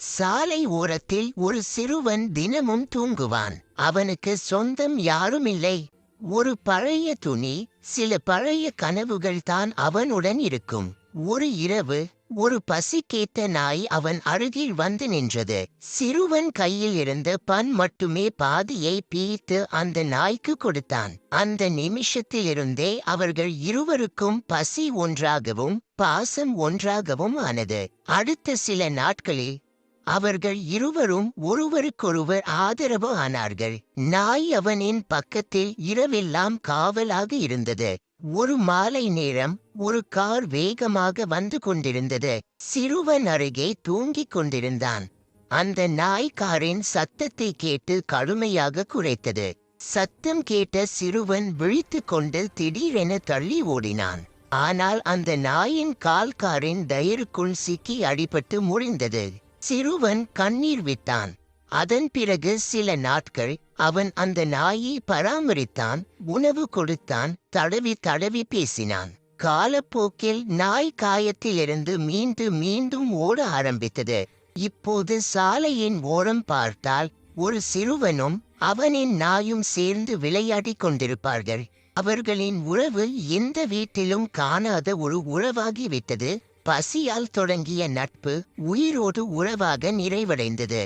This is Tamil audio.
சாலை ஓரத்தில் ஒரு சிறுவன் தினமும் தூங்குவான். அவனுக்கு சொந்தம் யாருமில்லை. ஒரு பழைய துணி, சில பழைய கனவுகள் தான் அவனுடன் இருக்கும். ஒரு இரவு ஒரு பசிக்கேத்த நாய் அவன் அருகில் வந்து நின்றது. சிறுவன் கையில் இருந்த பன் மட்டுமே பாதியை பிய்த்து அந்த நாய்க்கு கொடுத்தான். அந்த நிமிஷத்திலிருந்தே அவர்கள் இருவருக்கும் பசி ஒன்றாகவும் பாசம் ஒன்றாகவும் ஆனது. அடுத்த சில நாட்களில் அவர்கள் இருவரும் ஒருவருக்கொருவர் ஆதரவு ஆனார்கள். நாய் அவனின் பக்கத்தில் இரவெல்லாம் காவலாக இருந்தது. ஒரு மாலை நேரம் ஒரு கார் வேகமாக வந்து கொண்டிருந்தது. சிறுவன் அருகே தூங்கிக் கொண்டிருந்தான். அந்த நாய் காரின் சத்தத்தை கேட்டு கடுமையாக குரைத்தது. சத்தம் கேட்ட சிறுவன் விழித்துக் கொண்டு திடீரென தள்ளி ஓடினான். ஆனால் அந்த நாயின் கால் காரின் டயருக்குள் சிக்கி அடிபட்டு முறிந்தது. சிறுவன் கண்ணீர் விட்டான். அதன் பிறகு சில நாட்கள் அவன் அந்த நாயை பராமரித்தான், உணவு கொடுத்தான், தடவி தடவி பேசினான். காலப்போக்கில் நாய் காயத்திலிருந்து மீண்டும் மீண்டும் ஓட ஆரம்பித்தது. இப்போது சாலையின் ஓரம் பார்த்தால் ஒரு சிறுவனும் அவனின் நாயும் சேர்ந்து விளையாடிக் கொண்டிருப்பார்கள். அவர்களின் உறவு எந்த வீட்டிலும் காணாத ஒரு உறவாகிவிட்டது. பசியால் தொடங்கிய நட்பு உயிரோடு உறவாக நிறைவடைந்தது.